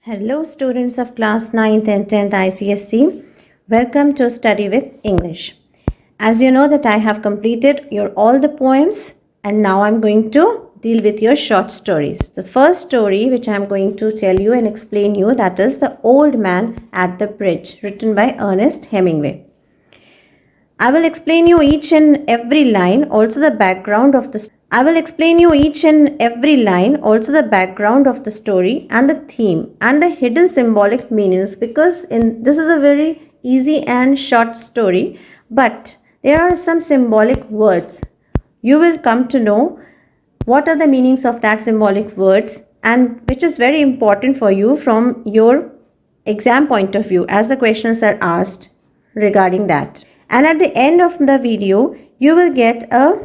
Hello students of class 9th and 10th ICSE. Welcome to Study with English. As you know that I have completed all the poems and now I'm going to deal with your short stories. The first story which I'm going to tell you and explain you, that is The Old Man at the Bridge, written by Ernest Hemingway. I will explain you each and every line, also the background of the background of the story and the theme and the hidden symbolic meanings, because this is a very easy and short story, but there are some symbolic words. You will come to know what are the meanings of that symbolic words, and which is very important for you from your exam point of view, as the questions are asked regarding that. And at the end of the video, you will get a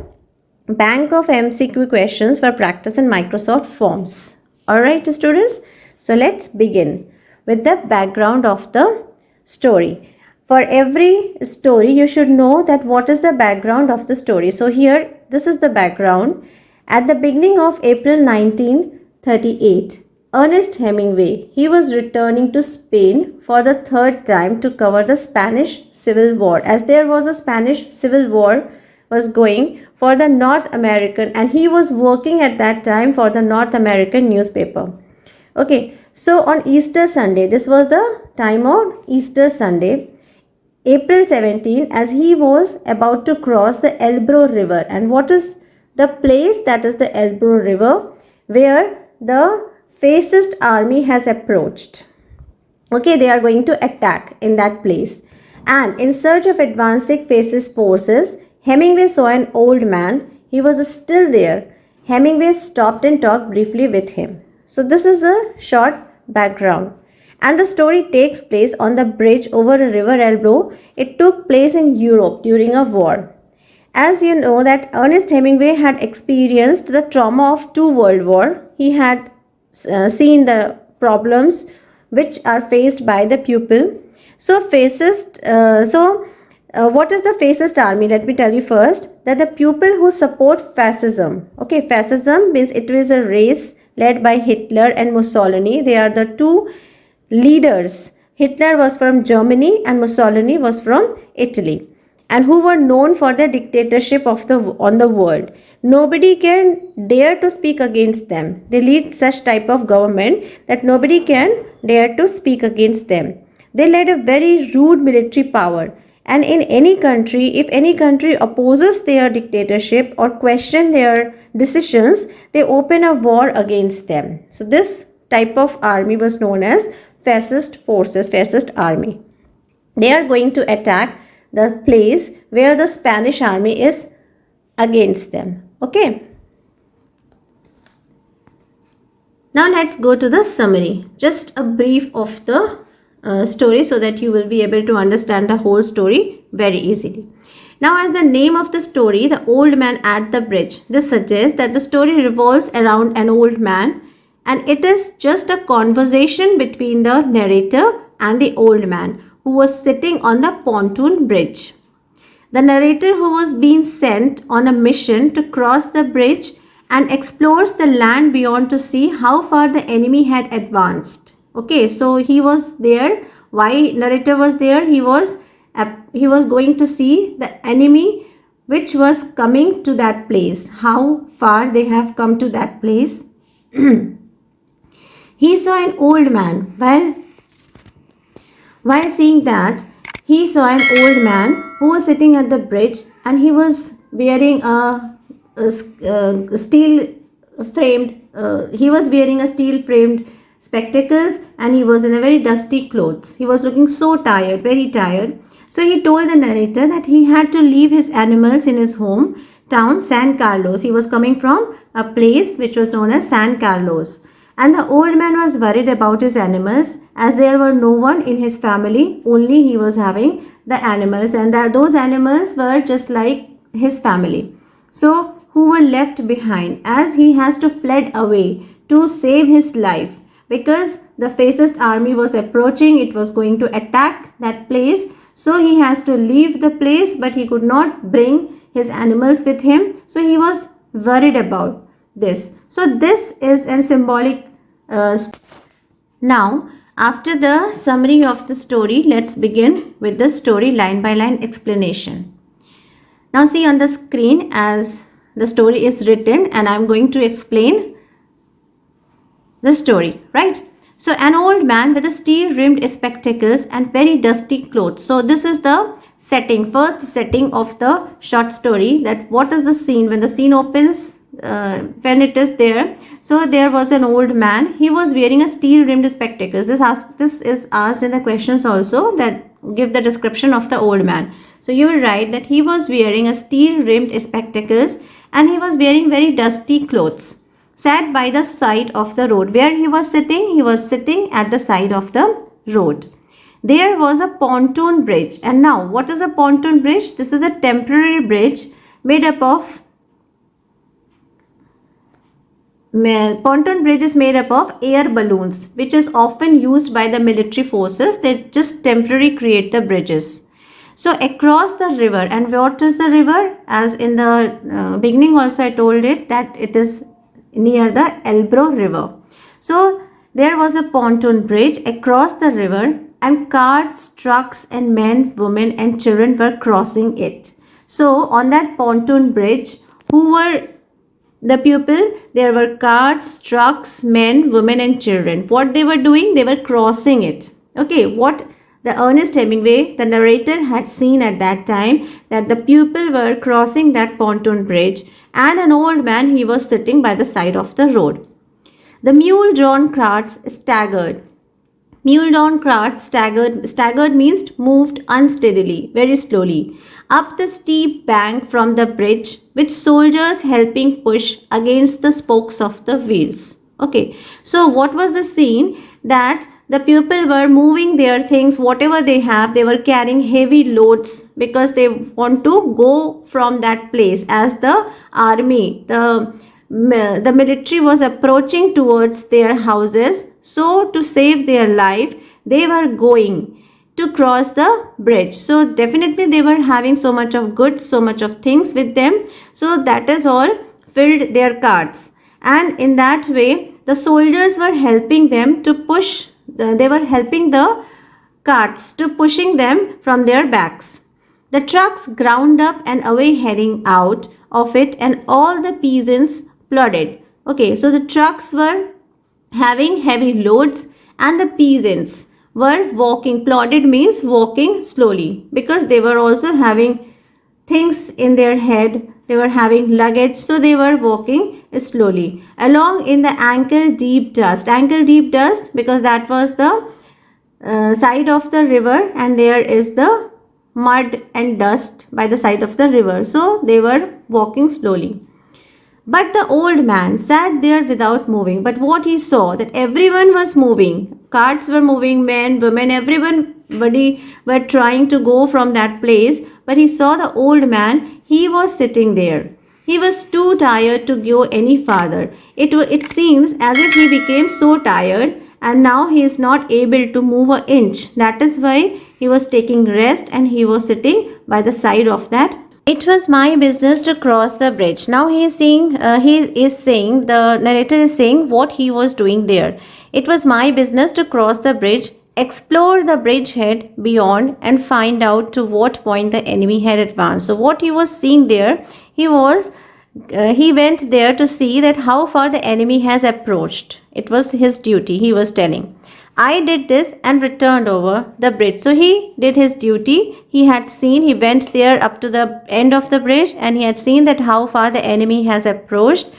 bank of MCQ questions for practice in Microsoft Forms. Alright students, so let's begin with the background of the story. For every story, you should know that what is the background of the story. So here, this is the background. At the beginning of April 1938, Ernest Hemingway, he was returning to Spain for the third time to cover the Spanish Civil War, as there was a Spanish Civil War was going for the North American, and he was working at that time for the North American newspaper. Okay, so on Easter Sunday, this was the time of Easter Sunday, April 17, as he was about to cross the Elbro River. And what is the place? That is the Elbro River, where the fascist army has approached. Okay, they are going to attack in that place. And in search of advancing fascist forces, Hemingway saw an old man. He was still there. Hemingway stopped and talked briefly with him. So this is the short background. And the story takes place on the bridge over a river Elbro. It took place in Europe during a war. As you know that Ernest Hemingway had experienced the trauma of 2 world wars. He had seen the problems which are faced by the pupil. So what is the fascist army? Let me tell you first that the people who support fascism. Okay, fascism means it is a race led by Hitler and Mussolini. They are the 2 leaders. Hitler was from Germany and Mussolini was from Italy, and who were known for their dictatorship on the world. Nobody can dare to speak against them. They lead such type of government that nobody can dare to speak against them. They led a very rude military power. And in any country, if any country opposes their dictatorship or question their decisions, they open a war against them. So this type of army was known as fascist forces, fascist army. They are going to attack the place where the Spanish army is against them. Okay. Now let's go to the summary. Just a brief of the story so that you will be able to understand the whole story very easily. Now, as the name of the story, The Old Man at the Bridge, this suggests that the story revolves around an old man, and it is just a conversation between the narrator and the old man who was sitting on the pontoon bridge. The narrator, who was being sent on a mission to cross the bridge and explores the land beyond to see how far the enemy had advanced. Okay, so he was there. Why narrator was there? He was going to see the enemy which was coming to that place, how far they have come to that place. He saw an old man. While seeing that, he saw an old man who was sitting at the bridge, and he was wearing a steel framed spectacles, and he was in a very dusty clothes. He was looking so tired, very tired. So he told the narrator that he had to leave his animals in his hometown, San Carlos. He was coming from a place which was known as San Carlos. And the old man was worried about his animals, as there were no one in his family, only he was having the animals, and that those animals were just like his family. So who were left behind, as he has to fled away to save his life, because the fascist army was approaching. It was going to attack that place. So he has to leave the place, but he could not bring his animals with him. So he was worried about this. So this is a symbolic now, after the summary of the story, let's begin with the story line by line explanation. Now see on the screen as the story is written, and I'm going to explain the story, right? So an old man with a steel rimmed spectacles and very dusty clothes. So this is the setting, first setting of the short story, that what is the scene when the scene opens, when it is there. So there was an old man. He was wearing a steel rimmed spectacles. This is asked in the questions also, that give the description of the old man. So you will write that he was wearing a steel rimmed spectacles and he was wearing very dusty clothes. Sat by the side of the road. Where he was sitting at the side of the road. There was a pontoon bridge. And now, what is a pontoon bridge? This is a temporary bridge made up of pontoon bridge is made up of air balloons, which is often used by the military forces. They just temporarily create the bridges. So across the river, and what is the river? As in the beginning also I told it that it is near the Elbro River. So there was a pontoon bridge across the river, and carts, trucks, and men, women, and children were crossing it. So on that pontoon bridge, who were the people? There were carts, trucks, men, women, and children. What they were doing? They were crossing it. Okay, what the Ernest Hemingway, the narrator, had seen at that time, that the people were crossing that pontoon bridge, and an old man, he was sitting by the side of the road. The mule-drawn carts staggered. Mule-drawn carts staggered means moved unsteadily, very slowly, up the steep bank from the bridge, with soldiers helping push against the spokes of the wheels. Okay, so what was the scene? That the people were moving their things, whatever they have, they were carrying heavy loads because they want to go from that place. As the army, the military was approaching towards their houses, so to save their life, they were going to cross the bridge. So definitely they were having so much of goods, so much of things with them. So that is all filled their carts. And in that way, the soldiers were helping them to push. They were helping the carts to pushing them from their backs. The trucks ground up and away heading out of it, and all the peasants plodded. Okay, so the trucks were having heavy loads and the peasants were walking. Plodded means walking slowly, because they were also having things in their head. They were having luggage, so they were walking slowly along in the ankle deep dust. Ankle deep dust because that was the side of the river, and there is the mud and dust by the side of the river. So they were walking slowly. But the old man sat there without moving. But what he saw, that everyone was moving. Carts were moving, men, women, everybody were trying to go from that place. But he saw the old man, he was sitting there. He was too tired to go any farther. It seems as if he became so tired, and now he is not able to move an inch. That is why he was taking rest, and he was sitting by the side of that. It was my business to cross the bridge. Now the narrator is saying what he was doing there. It was my business to cross the bridge, explore the bridgehead beyond, and find out to what point the enemy had advanced. So what he was seeing there, he went there to see that how far the enemy has approached. It was his duty, he was telling. I did this and returned over the bridge. So he did his duty. He went there up to the end of the bridge, and he had seen that how far the enemy has approached,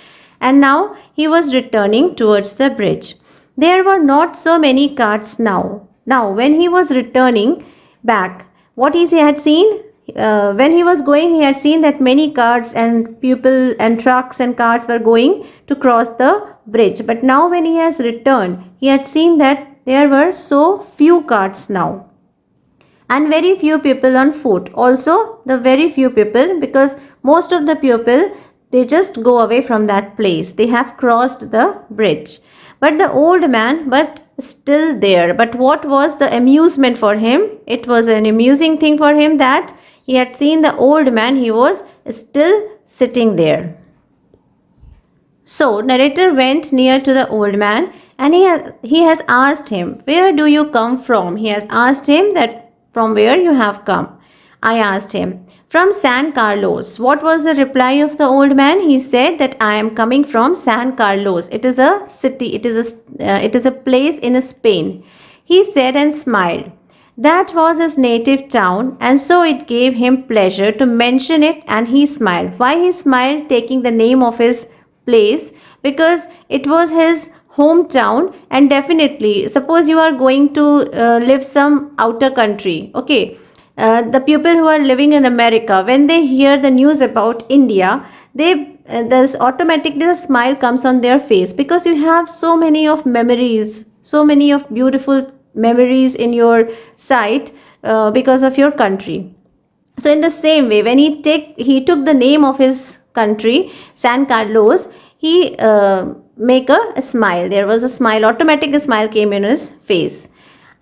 and now he was returning towards the bridge. There were not so many carts now. Now when he was returning back, what he had seen, when he was going, he had seen that many carts and people and trucks and carts were going to cross the bridge. But now when he has returned, he had seen that there were so few carts now, and very few people on foot. Also the very few people, because most of the people, they just go away from that place. They have crossed the bridge. But the old man, still there. But what was the amusement for him? It was an amusing thing for him that he had seen the old man, he was still sitting there. So, narrator went near to the old man and he has asked him, "Where do you come from?" He has asked him that from where you have come. I asked him, "From San Carlos." What was the reply of the old man? He said that I am coming from San Carlos. It is a city, it is a place in Spain. He said and smiled. That was his native town, and so it gave him pleasure to mention it, and he smiled. Why he smiled taking the name of his place? Because it was his hometown, and definitely suppose you are going to live some outer country, okay, the people who are living in America, when they hear the news about India, they there's automatically a smile comes on their face, because you have so many of memories, so many of beautiful memories in your sight because of your country. So in the same way, when he took the name of his country, San Carlos, he make a smile. There was a smile, automatic smile came in his face.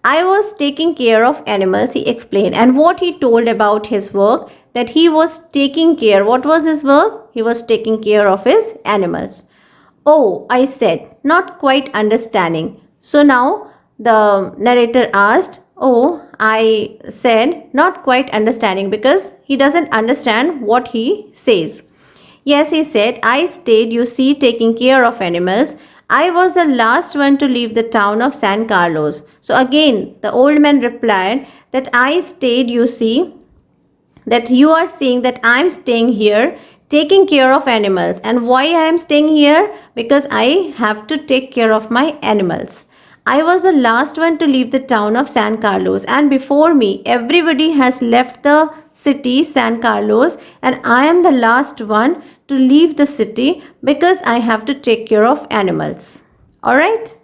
I was taking care of animals, he explained. And what he told about his work, that he was taking care. What was his work? He was taking care of his animals. Oh, I said, not quite understanding. So now the narrator asked, oh, I said, not quite understanding, because he doesn't understand what he says. Yes, he said, I stayed, you see, taking care of animals. I was the last one to leave the town of San Carlos. So again, the old man replied that I stayed, you see, that you are seeing that I am staying here taking care of animals. And why I am staying here? Because I have to take care of my animals. I was the last one to leave the town of San Carlos, and before me everybody has left the city San Carlos, and I am the last one to leave the city because I have to take care of animals. Alright?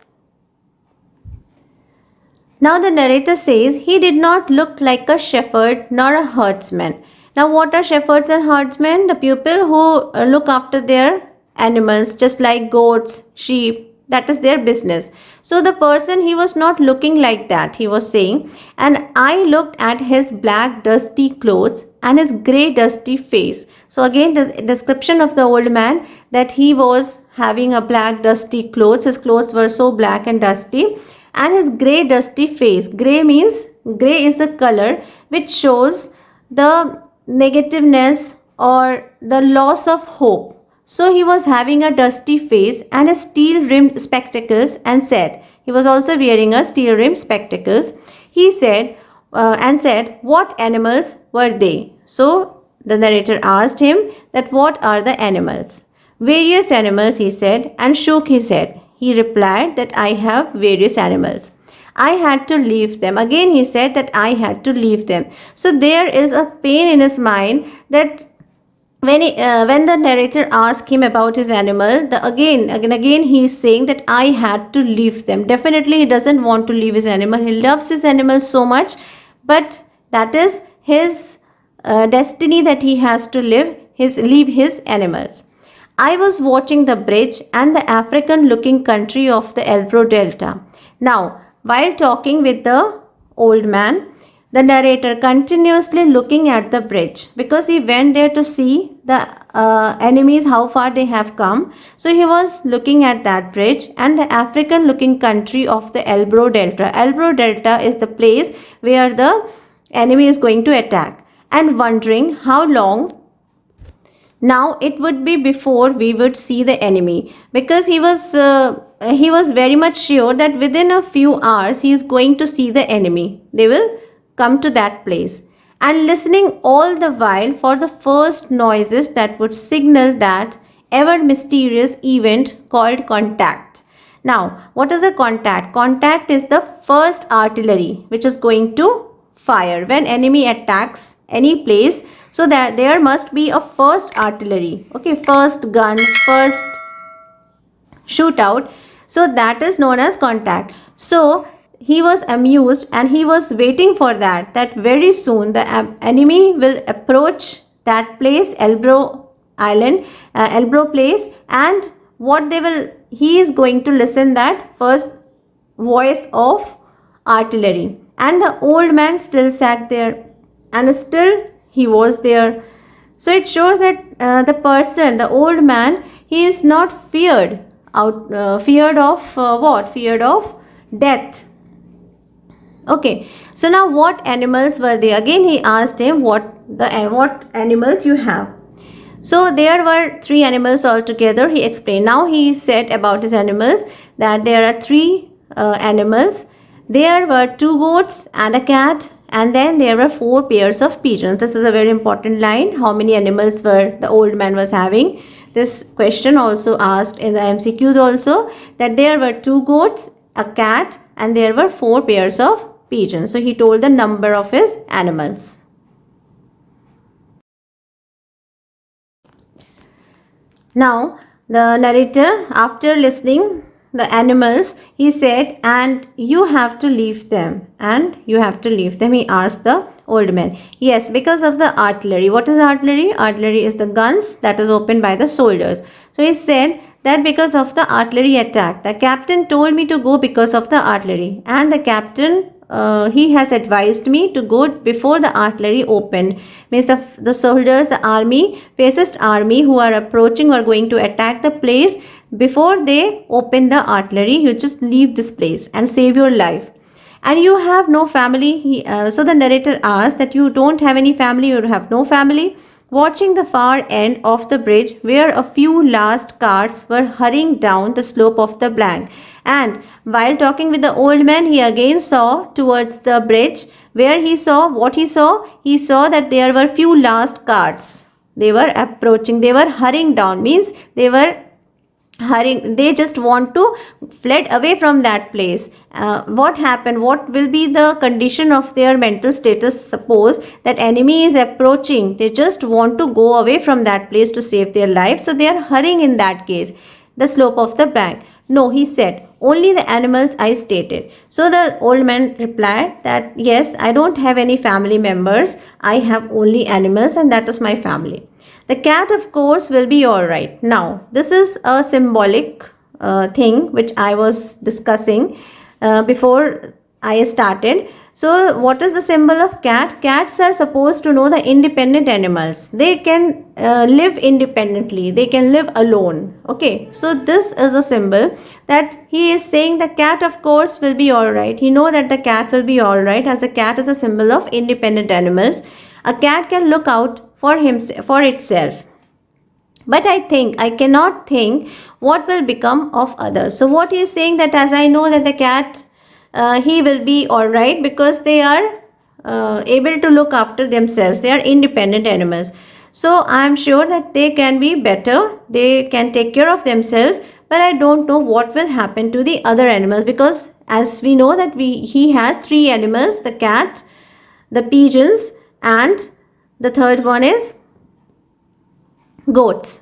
Now the narrator says he did not look like a shepherd nor a herdsman. Now what are shepherds and herdsmen? The people who look after their animals, just like goats, sheep. That is their business. So the person, he was not looking like that, he was saying. And I looked at his black dusty clothes and his grey dusty face. So again the description of the old man, that he was having a black dusty clothes. His clothes were so black and dusty. And his grey dusty face. Grey means, grey is the color which shows the negativeness or the loss of hope. So he was having a dusty face and a steel-rimmed spectacles, and said, he was also wearing a steel-rimmed spectacles. He said, what animals were they? So the narrator asked him that what are the animals? Various animals, he said, and shook his head. He replied that I have various animals. I had to leave them. Again he said that I had to leave them. So there is a pain in his mind that when the narrator asked him about his animal, again he is saying that I had to leave them. Definitely he doesn't want to leave his animal. He loves his animal so much, but that is his destiny, that he has to leave his animals. I was watching the bridge and the African looking country of the Ebro Delta. Now, while talking with the old man, the narrator continuously looking at the bridge, because he went there to see the enemies, how far they have come. So he was looking at that bridge and the African looking country of the Ebro Delta. Ebro Delta is the place where the enemy is going to attack, and wondering how long now it would be before we would see the enemy, because he was very much sure that within a few hours he is going to see the enemy. They will come to that place, and listening all the while for the first noises that would signal that ever mysterious event called contact. Now, what is a contact? Contact is the first artillery which is going to fire when enemy attacks any place. So that there must be a first artillery, okay, first gun, first shootout. So that is known as contact. So he was amused and he was waiting for that very soon the enemy will approach that place, Elbro Island, Elbro place, and he is going to listen that first voice of artillery. And the old man still sat there, and still he was there. So it shows that the person, the old man, he is not feared feared of what? Feared of death. Okay. So now what animals were they? Again he asked him what animals you have. So there were three animals altogether, he explained. Now he said about his animals that there are three animals. There were two goats and a cat, and then there were four pairs of pigeons. This is a very important line. How many animals were the old man was having? This question also asked in the MCQs also, that there were two goats, a cat, and there were four pairs of pigeons. So he told the number of his animals. Now the narrator, after listening the animals, he said, and you have to leave them, he asked the old man. Yes, because of the artillery. What is artillery? Artillery is the guns that is opened by the soldiers. So he said that because of the artillery attack, the captain told me to go because of the artillery, and the captain he has advised me to go before the artillery opened. Means the soldiers, the army, fascist army who are approaching, who are going to attack the place, before they open the artillery, you just leave this place and save your life. And you have no family. So the narrator asked that you don't have any family, you have no family. Watching the far end of the bridge where a few last carts were hurrying down the slope of the bank. And while talking with the old man, he again saw towards the bridge where he saw what he saw. He saw that there were few last carts. They were approaching, they were hurrying down, means they were hurrying, they just want to fled away from that place. What happened? What will be the condition of their mental status? Suppose that enemy is approaching, they just want to go away from that place to save their life, so they are hurrying in that case the slope of the bank. No, he said, only the animals I stated. So the old man replied that yes, I don't have any family members, I have only animals, and that is my family. The cat, of course, will be all right. Now, this is a symbolic thing which I was discussing before I started. So, what is the symbol of cat? Cats are supposed to know the independent animals. They can live independently. They can live alone. Okay. So, this is a symbol that he is saying the cat, of course, will be all right. He know that the cat will be all right, as the cat is a symbol of independent animals. A cat can look out for itself. But I cannot think what will become of others. So what he is saying, that as I know that the cat, he will be all right because they are able to look after themselves. They are independent animals. So I am sure that they can be better. They can take care of themselves. But I don't know what will happen to the other animals, because as we know that he has three animals, the cat, the pigeons, and the third one is goats.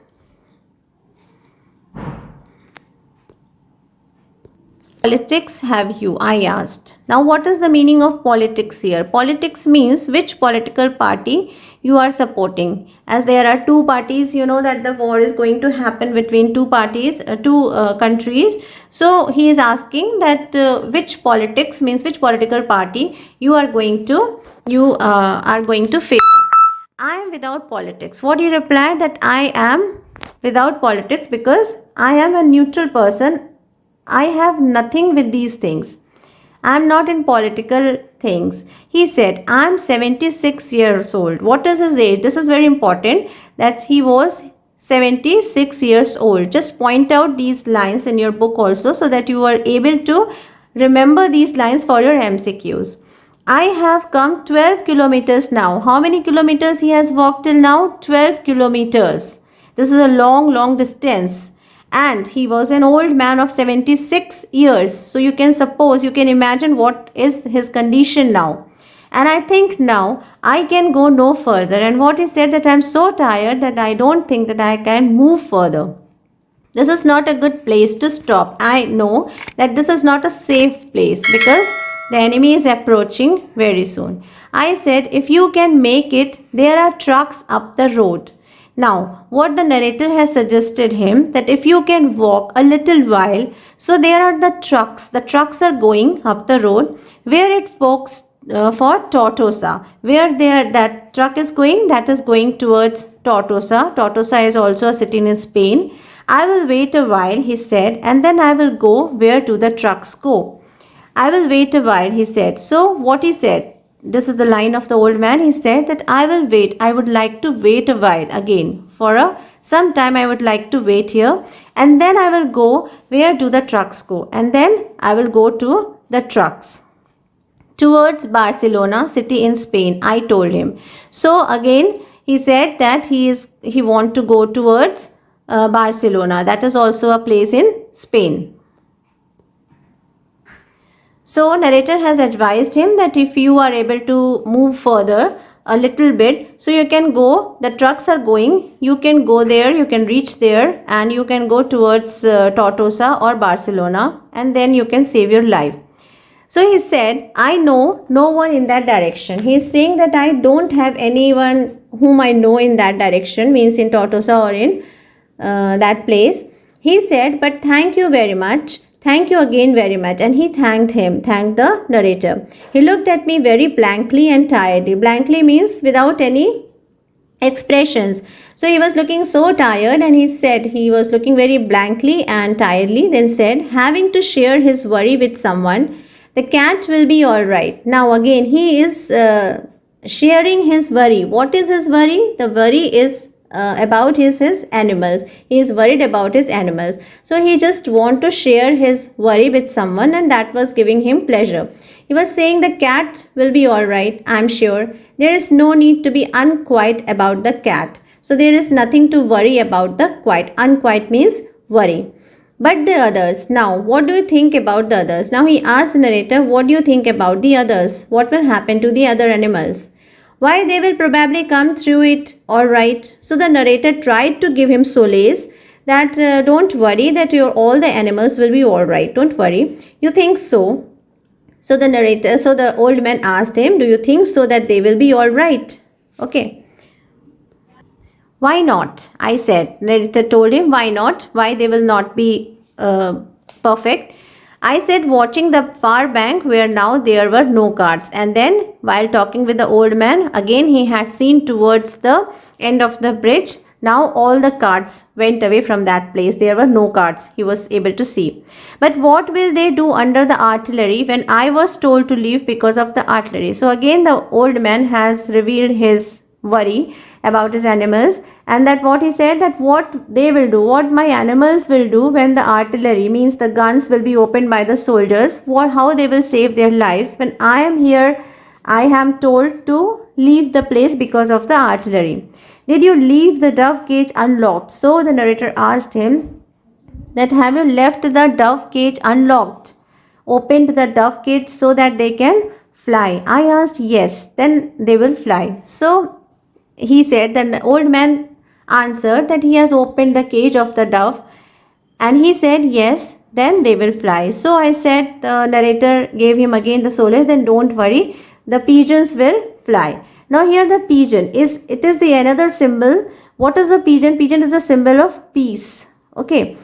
Politics have you? I asked. Now what is the meaning of politics here? Politics means which political party you are supporting. As there are two parties, you know that the war is going to happen between two parties, two countries. So he is asking that which politics means which political party you are going to favor. I am without politics. What he replied, that I am without politics because I am a neutral person. I have nothing with these things. I am not in political things. He said, I am 76 years old. What is his age? This is very important, that he was 76 years old. Just point out these lines in your book also, so that you are able to remember these lines for your MCQs. I have come 12 kilometers now. How many kilometers he has walked till now? 12 kilometers. This is a long distance. And he was an old man of 76 years. So you can imagine what is his condition now. And I think now I can go no further. And what he said, that I am so tired that I don't think that I can move further. This is not a good place to stop. I know that this is not a safe place because the enemy is approaching very soon. I said, if you can make it, there are trucks up the road. Now, what the narrator has suggested him that if you can walk a little while, so there are the trucks. The trucks are going up the road where it forks for Tortosa. Where there that truck is going, that is going towards Tortosa. Tortosa is also a city in Spain. I will wait a while, he said, and then I will go where do the trucks go. I will wait a while, he said. So what he said, this is the line of the old man. He said that I will wait. I would like to wait a while again. For some time I would like to wait here. And then I will go where do the trucks go. And then I will go to the trucks. Towards Barcelona, city in Spain, I told him. So again, he said that he want to go towards Barcelona. That is also a place in Spain. So narrator has advised him that if you are able to move further a little bit, so you can go, the trucks are going, you can go there, you can reach there and you can go towards Tortosa or Barcelona and then you can save your life. So he said, I know no one in that direction. He is saying that I don't have anyone whom I know in that direction, means in Tortosa or in that place. He said, but thank you very much. Thank you again very much. And he thanked the narrator. He looked at me very blankly and tiredly. Blankly means without any expressions. So he was looking so tired and he said he was looking very blankly and tiredly. Then said, having to share his worry with someone, the cat will be all right. Now again, he is sharing his worry. What is his worry? The worry is about his animals. He is worried about his animals. So he just want to share his worry with someone and that was giving him pleasure. He was saying the cat will be all right, I'm sure. There is no need to be unquiet about the cat. So there is nothing to worry about the quiet. Unquiet means worry. But the others, now what do you think about the others? Now he asked the narrator, what do you think about the others? What will happen to the other animals? Why, they will probably come through it all right. So the narrator tried to give him solace that don't worry, that all the animals will be all right. Don't worry. You think so? So the old man asked him, do you think so that they will be all right? Okay. Why not? I said. Narrator told him, why not? Why they will not be perfect? I said, watching the far bank where now there were no carts. And then while talking with the old man, again he had seen towards the end of the bridge. Now all the carts went away from that place. There were no carts, he was able to see. But what will they do under the artillery when I was told to leave because of the artillery? So again the old man has revealed his worry about his animals, and that what he said, that what they will do, what my animals will do when the artillery, means the guns, will be opened by the soldiers, how they will save their lives when I am here. I am told to leave the place because of the artillery. Did you leave the dove cage unlocked? So the narrator asked him that, have you left the dove cage unlocked, opened the dove cage so that they can fly? I asked, yes, then they will fly. So he said, then the old man answered that he has opened the cage of the dove, and he said, yes, then they will fly. So I said, the narrator gave him again the solace, then don't worry, the pigeons will fly. Now here the pigeon is the another symbol. What is a pigeon? Pigeon is a symbol of peace. Okay.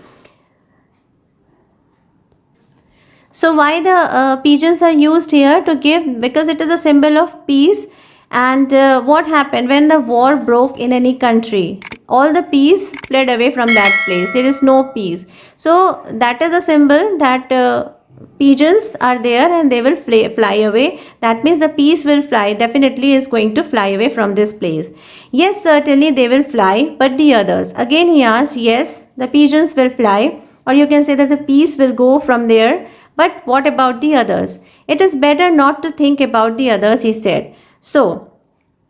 So why the pigeons are used here to give? Because it is a symbol of peace. And what happened when the war broke in any country? All the peace fled away from that place. There is no peace. So that is a symbol that pigeons are there and they will fly away. That means the peace will fly. Definitely is going to fly away from this place. Yes, certainly they will fly. But the others? Again he asked, yes, the pigeons will fly. Or you can say that the peace will go from there. But what about the others? It is better not to think about the others, he said. So,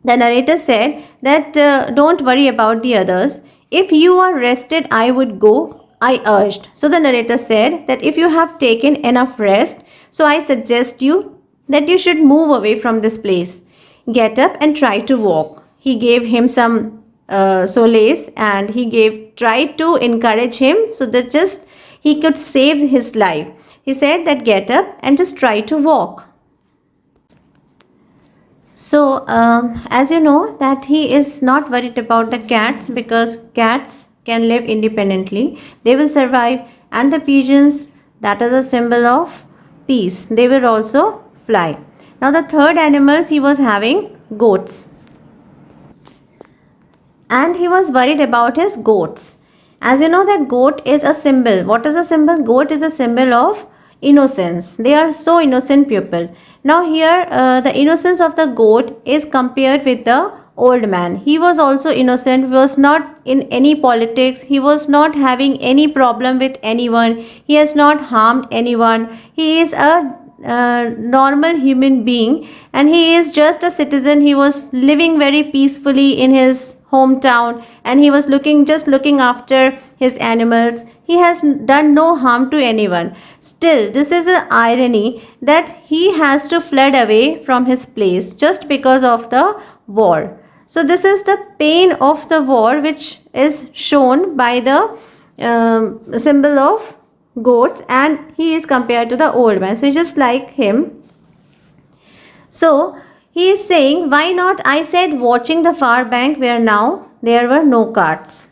the narrator said that don't worry about the others. If you are rested, I would go, I urged. So, the narrator said that if you have taken enough rest, so I suggest you that you should move away from this place. Get up and try to walk. He gave him some solace and tried to encourage him so that just he could save his life. He said that get up and just try to walk. So, as you know, that he is not worried about the cats because cats can live independently. They will survive, and the pigeons, that is a symbol of peace. They will also fly. Now, the third animals he was having goats, and he was worried about his goats. As you know, that goat is a symbol. What is a symbol? Goat is a symbol of innocence. They are so innocent people. Now here the innocence of the goat is compared with the old man. He was also innocent. He was not in any politics. He was not having any problem with anyone. He has not harmed anyone. He is a normal human being, and he is just a citizen. He was living very peacefully in his hometown, and he was looking after his animals. He has done no harm to anyone. Still, this is an irony that he has to fled away from his place just because of the war. So this is the pain of the war, which is shown by the symbol of goats, and he is compared to the old man, so just like him. So he is saying, why not, I said, watching the far bank where now there were no carts.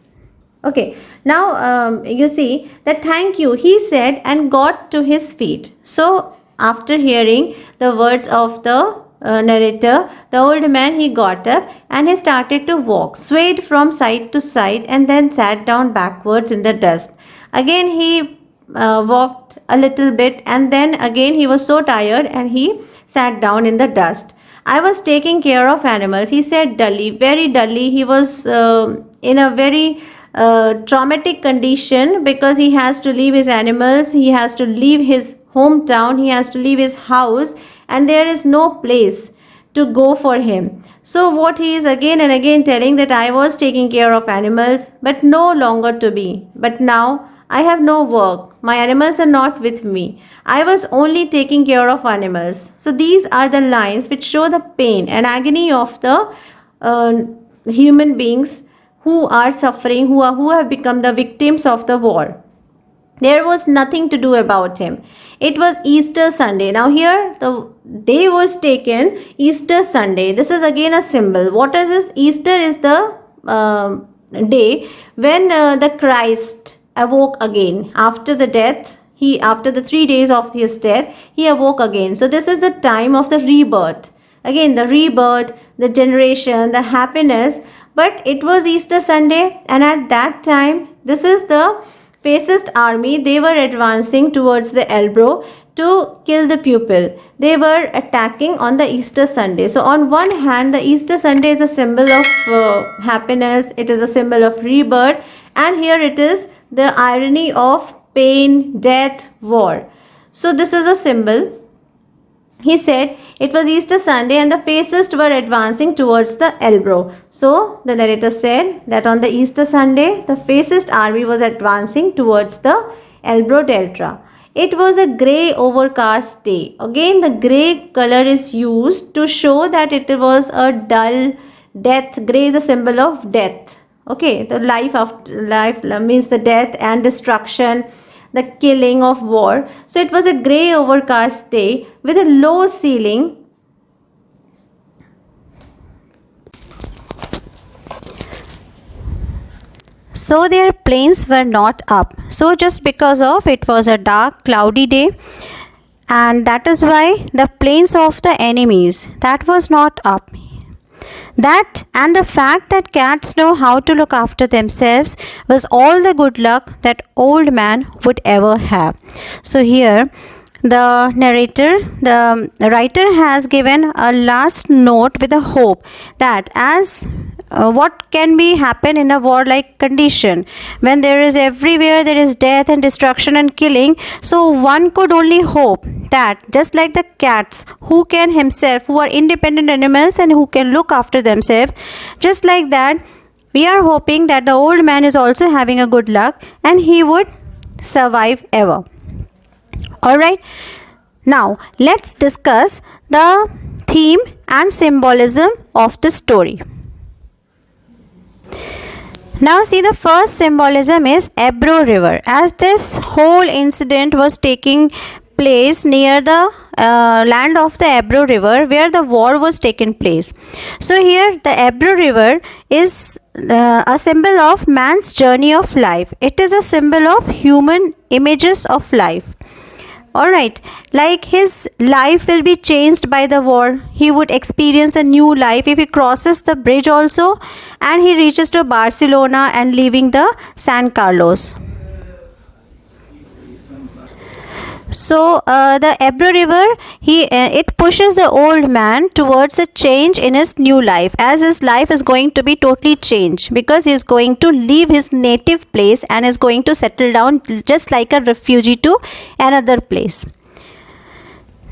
Okay, now you see that thank you, he said, and got to his feet. So after hearing the words of the narrator, the old man, he got up and he started to walk, swayed from side to side, and then sat down backwards in the dust. Again he walked a little bit, and then again he was so tired and he sat down in the dust. I was taking care of animals, he said dully, very dully. He was in a very traumatic condition because he has to leave his animals, he has to leave his hometown, he has to leave his house, and there is no place to go for him. So what he is again and again telling, that I was taking care of animals, but no longer to be. But now I have no work. My animals are not with me. I was only taking care of animals. So these are the lines which show the pain and agony of the human beings who are suffering, who have become the victims of the war. There was nothing to do about him. It was Easter Sunday. Now here the day was taken Easter Sunday. This is again a symbol. What is this? Easter is the day when the Christ awoke again after the death. After the 3 days of his death, he awoke again. So this is the time of the rebirth. Again, the rebirth, the generation, the happiness. But it was Easter Sunday, and at that time, this is the fascist army. They were advancing towards the Elbro to kill the pupil. They were attacking on the Easter Sunday. So on one hand, the Easter Sunday is a symbol of happiness. It is a symbol of rebirth. And here it is the irony of pain, death, war. So this is a symbol. He said it was Easter Sunday and the fascists were advancing towards the Elbro. So the narrator said that on the Easter Sunday, the fascist army was advancing towards the Elbro Delta. It was a grey overcast day. Again, the grey color is used to show that it was a dull death. Grey is a symbol of death. Okay, the life after life means the death and destruction, the killing of war. So it was a grey overcast day with a low ceiling. So their planes were not up. So just because of it was a dark, cloudy day, and that is why the planes of the enemies, that was not up. That and the fact that cats know how to look after themselves was all the good luck that old man would ever have. So here the narrator, the writer has given a last note with a hope that as what can be happen in a warlike condition when there is everywhere there is death and destruction and killing. So one could only hope that just like the cats who can himself, who are independent animals and who can look after themselves, just like that we are hoping that the old man is also having a good luck and he would survive ever. Alright, now let's discuss the theme and symbolism of the story. Now see, the first symbolism is Ebro River. As this whole incident was taking place near the land of the Ebro River where the war was taken place. So here the Ebro River is a symbol of man's journey of life. It is a symbol of human images of life. Alright, like his life will be changed by the war. He would experience a new life if he crosses the bridge also, and he reaches to Barcelona and leaving the San Carlos. So the Ebro River, it pushes the old man towards a change in his new life, as his life is going to be totally changed, because he is going to leave his native place and is going to settle down just like a refugee to another place.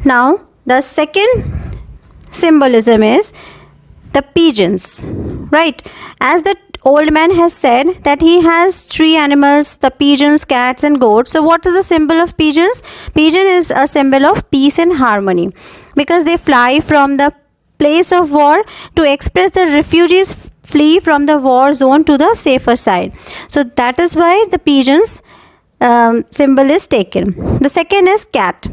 Now the second symbolism is the pigeons, right? As the old man has said that he has three animals, the pigeons, cats and goats. So what is the symbol of pigeons? Pigeon is a symbol of peace and harmony, because they fly from the place of war to express the refugees flee from the war zone to the safer side. So that is why the pigeons symbol is taken. The second is cat,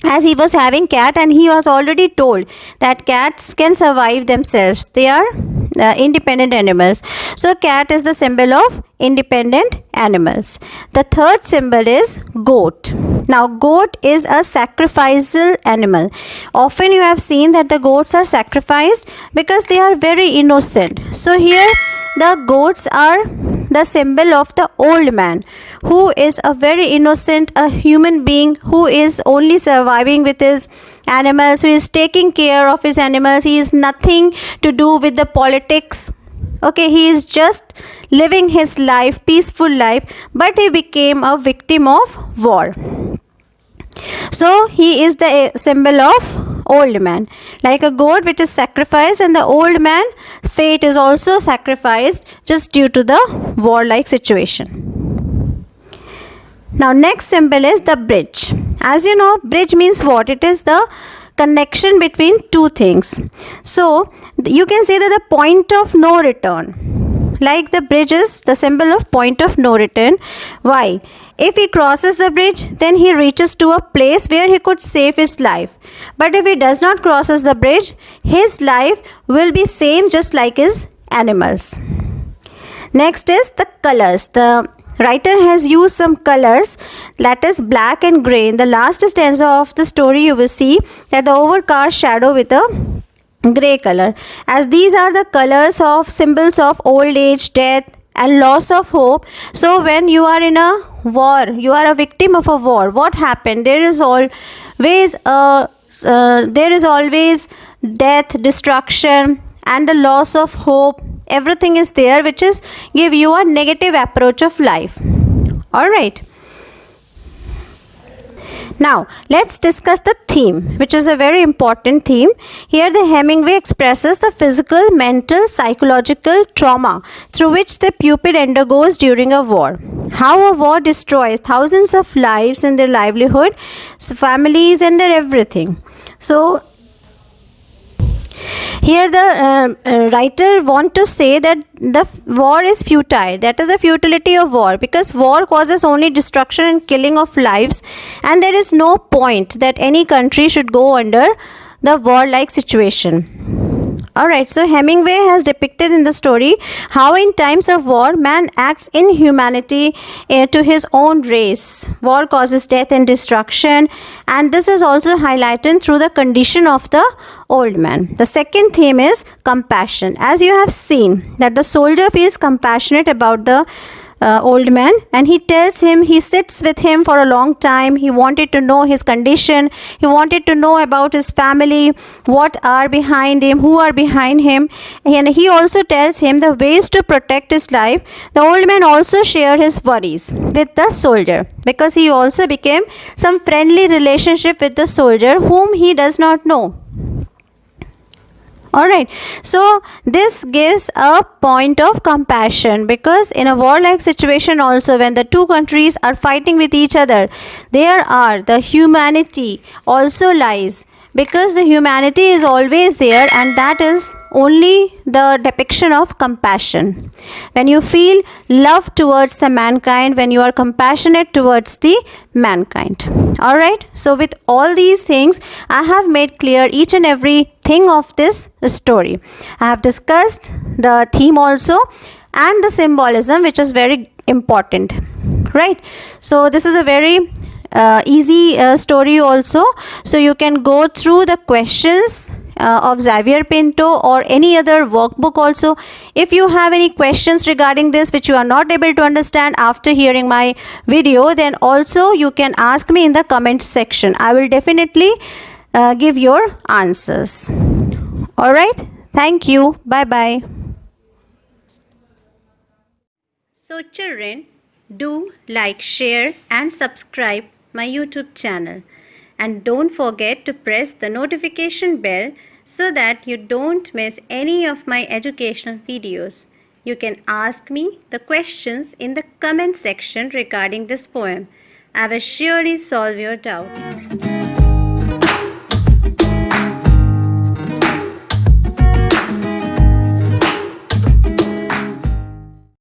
as he was having cat and he was already told that cats can survive themselves. They are independent animals. So cat is the symbol of independent animals. The third symbol is goat. Now goat is a sacrificial animal. Often you have seen that the goats are sacrificed because they are very innocent. So here the goats are the symbol of the old man, who is a very innocent, a human being who is only surviving with his animals, who is taking care of his animals. He is nothing to do with the politics. Okay, he is just living his life, peaceful life, but he became a victim of war. So he is the symbol of old man, like a goat which is sacrificed, and the old man fate is also sacrificed just due to the warlike situation. Now next symbol is the bridge. As you know, bridge means what? It is the connection between two things. So you can say that the point of no return, like the bridge is the symbol of point of no return. Why? If he crosses the bridge, then he reaches to a place where he could save his life. But if he does not crosses the bridge, his life will be same just like his animals. Next is the colors. The writer has used some colors, that is black and grey. In the last stanza of the story, you will see that the overcast shadow with a grey color, as these are the colors of symbols of old age, death and loss of hope. So when you are in a war, you are a victim of a war, what happened? There is always death, destruction and the loss of hope. Everything is there which is give you a negative approach of life. All right. Now let's discuss the theme, which is a very important theme. Here the Hemingway expresses the physical, mental, psychological trauma through which the pupil undergoes during a war. How a war destroys thousands of lives and their livelihood, families and their everything. So here the writer want to say that the war is futile. That is the futility of war, because war causes only destruction and killing of lives, and there is no point that any country should go under the war-like situation. Alright, so Hemingway has depicted in the story how in times of war man acts inhumanity to his own race. War causes death and destruction, and this is also highlighted through the condition of the old man. The second theme is compassion. As you have seen that the soldier feels compassionate about the old man, and he tells him, he sits with him for a long time. He wanted to know his condition, he wanted to know about his family, what are behind him, who are behind him, and he also tells him the ways to protect his life. The old man also shared his worries with the soldier, because he also became some friendly relationship with the soldier whom he does not know. Alright, so this gives a point of compassion, because in a warlike situation also, when the two countries are fighting with each other, there are the humanity also lies, because the humanity is always there, and that is only the depiction of compassion. When you feel love towards the mankind, when you are compassionate towards the mankind. Alright, so with all these things, I have made clear each and every thing of this story. I have discussed the theme also and the symbolism, which is very important. Right, so this is a very easy story also, so you can go through the questions of Xavier Pinto or any other workbook also. If you have any questions regarding this which you are not able to understand after hearing my video, then also you can ask me in the comment section. I will definitely give your answers. Alright, thank you. Bye bye. So children, do like, share and subscribe my YouTube channel, and don't forget to press the notification bell so that you don't miss any of my educational videos. You can ask me the questions in the comment section regarding this poem. I will surely solve your doubts.